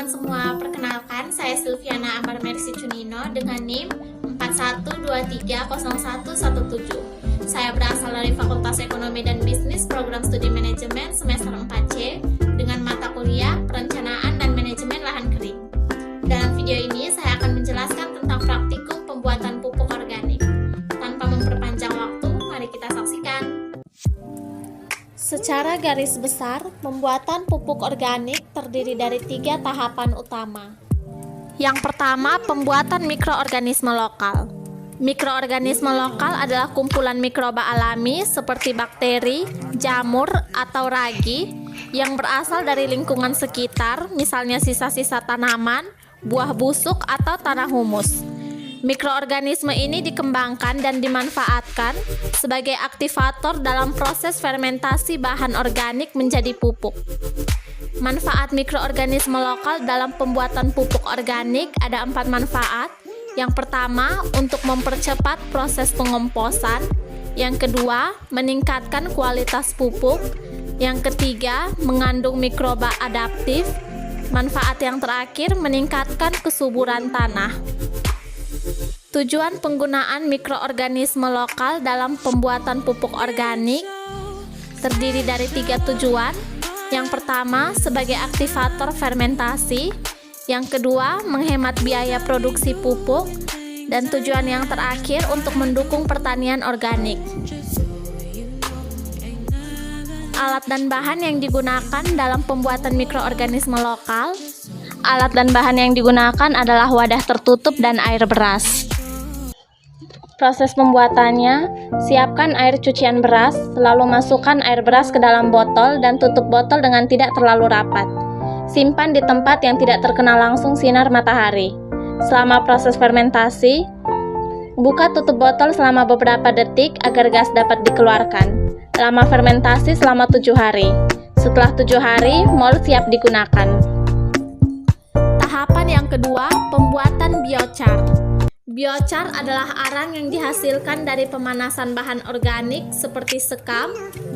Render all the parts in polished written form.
semua, perkenalkan saya Silviana Ambar Mercy Cunino dengan NIM 41230117. Saya berasal dari Fakultas Ekonomi dan Bisnis Program Studi Manajemen semester 4C dengan mata kuliah Perencanaan dan Manajemen Lahan Kering. Dalam video ini saya akan menjelaskan tentang praktikum pembuatan pupuk organik. Tanpa memperpanjang waktu, mari kita saksikan. Secara garis besar, pembuatan pupuk organik terdiri dari 3 tahapan utama. Yang pertama, pembuatan mikroorganisme lokal. Mikroorganisme lokal adalah kumpulan mikroba alami seperti bakteri, jamur, atau ragi yang berasal dari lingkungan sekitar, misalnya sisa-sisa tanaman, buah busuk, atau tanah humus. Mikroorganisme ini dikembangkan dan dimanfaatkan sebagai aktivator dalam proses fermentasi bahan organik menjadi pupuk. Manfaat mikroorganisme lokal dalam pembuatan pupuk organik ada 4 manfaat. Yang pertama, untuk mempercepat proses pengomposan. Yang kedua, meningkatkan kualitas pupuk. Yang ketiga, mengandung mikroba adaptif. Manfaat yang terakhir, meningkatkan kesuburan tanah. Tujuan penggunaan mikroorganisme lokal dalam pembuatan pupuk organik terdiri dari 3 tujuan. Yang pertama, sebagai aktivator fermentasi. Yang kedua, menghemat biaya produksi pupuk. Dan tujuan yang terakhir untuk mendukung pertanian organik. Alat dan bahan yang digunakan dalam pembuatan mikroorganisme lokal. Alat dan bahan yang digunakan adalah wadah tertutup dan air beras. Proses pembuatannya, siapkan air cucian beras, lalu masukkan air beras ke dalam botol dan tutup botol dengan tidak terlalu rapat. Simpan di tempat yang tidak terkena langsung sinar matahari. Selama proses fermentasi, buka tutup botol selama beberapa detik agar gas dapat dikeluarkan. Lama fermentasi selama 7 hari. Setelah 7 hari, mold siap digunakan. Tahapan yang kedua, pembuatan biochar. Biochar adalah arang yang dihasilkan dari pemanasan bahan organik seperti sekam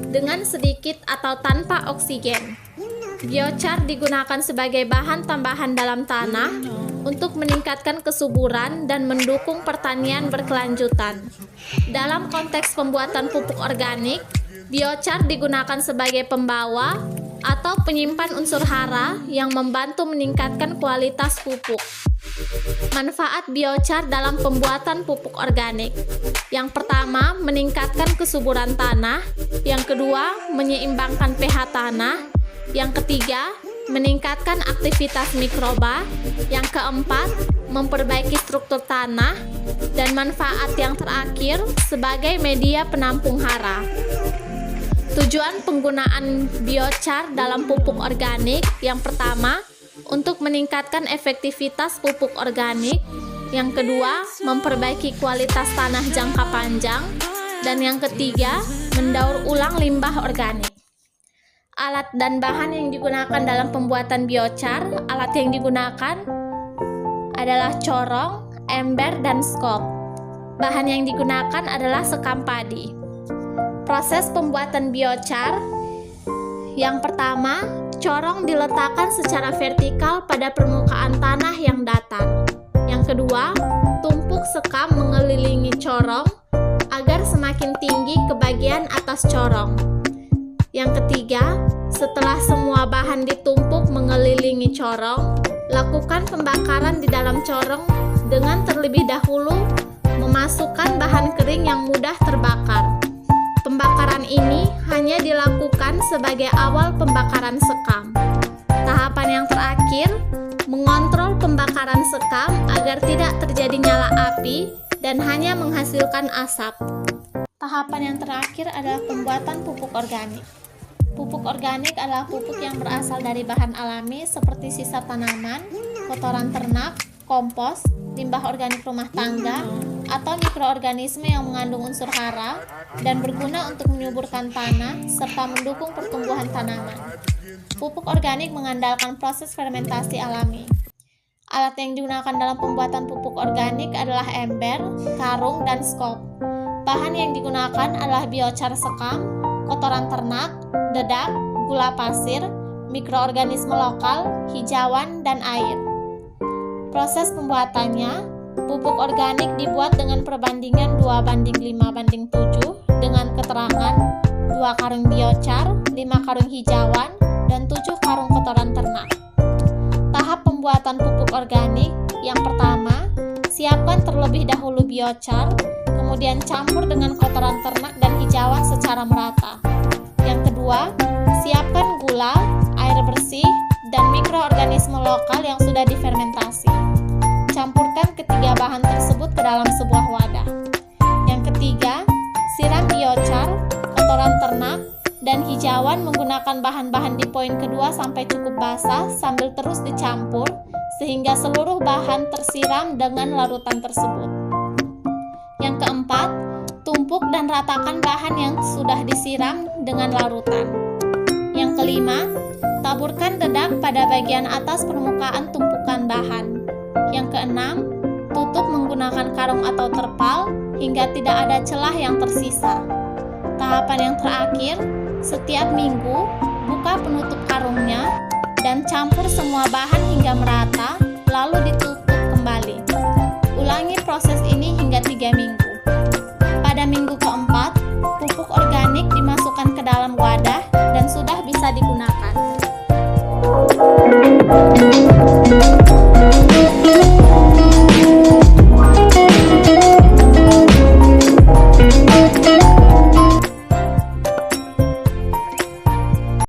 dengan sedikit atau tanpa oksigen. Biochar digunakan sebagai bahan tambahan dalam tanah untuk meningkatkan kesuburan dan mendukung pertanian berkelanjutan. Dalam konteks pembuatan pupuk organik, biochar digunakan sebagai pembawa atau penyimpan unsur hara yang membantu meningkatkan kualitas pupuk. Manfaat biochar dalam pembuatan pupuk organik. Yang pertama, meningkatkan kesuburan tanah. Yang kedua, menyeimbangkan pH tanah. Yang ketiga, meningkatkan aktivitas mikroba. Yang keempat, memperbaiki struktur tanah. Dan manfaat yang terakhir, sebagai media penampung hara. Tujuan penggunaan biochar dalam pupuk organik. Yang pertama, untuk meningkatkan efektivitas pupuk organik. Yang kedua, memperbaiki kualitas tanah jangka panjang. Dan yang ketiga, mendaur ulang limbah organik. Alat dan bahan yang digunakan dalam pembuatan biochar. Alat yang digunakan adalah corong, ember, dan skop. Bahan yang digunakan adalah sekam padi. Proses pembuatan biochar. Yang pertama, corong diletakkan secara vertikal pada permukaan tanah yang datar. Yang kedua, tumpuk sekam mengelilingi corong agar semakin tinggi ke bagian atas corong. Yang ketiga, setelah semua bahan ditumpuk mengelilingi corong, lakukan pembakaran di dalam corong dengan terlebih dahulu memasukkan bahan kering yang mudah terbakar. Pembakaran ini hanya dilakukan sebagai awal pembakaran sekam. Tahapan yang terakhir, mengontrol pembakaran sekam agar tidak terjadi nyala api dan hanya menghasilkan asap. Tahapan yang terakhir adalah pembuatan pupuk organik. Pupuk organik adalah pupuk yang berasal dari bahan alami seperti sisa tanaman, kotoran ternak, kompos, limbah organik rumah tangga, atau mikroorganisme yang mengandung unsur hara dan berguna untuk menyuburkan tanah serta mendukung pertumbuhan tanaman. Pupuk organik mengandalkan proses fermentasi alami. Alat yang digunakan dalam pembuatan pupuk organik adalah ember, karung, dan skop. Bahan yang digunakan adalah biochar sekam, kotoran ternak, dedak, gula pasir, mikroorganisme lokal, hijauan, dan air. Proses pembuatannya, pupuk organik dibuat dengan perbandingan 2:5:7 dengan keterangan 2 karung biochar, 5 karung hijauan, dan 7 karung kotoran ternak. Tahap pembuatan pupuk organik, yang pertama, siapkan terlebih dahulu biochar, kemudian campur dengan kotoran ternak dan hijauan secara merata. Yang kedua, siapkan gula, air bersih, dan mikroorganisme lokal yang sudah difermentasi. Campurkan ketiga bahan tersebut ke dalam sebuah wadah. Yang ketiga, siram biochar, kotoran ternak, dan hijauan menggunakan bahan-bahan di poin kedua sampai cukup basah sambil terus dicampur sehingga seluruh bahan tersiram dengan larutan tersebut. Yang keempat, tumpuk dan ratakan bahan yang sudah disiram dengan larutan. Yang kelima, taburkan dedak pada bagian atas permukaan tumpukan bahan. Yang keenam, tutup menggunakan karung atau terpal hingga tidak ada celah yang tersisa. Tahapan yang terakhir, setiap minggu, buka penutup karungnya dan campur semua bahan hingga merata, lalu ditutup kembali. Ulangi proses ini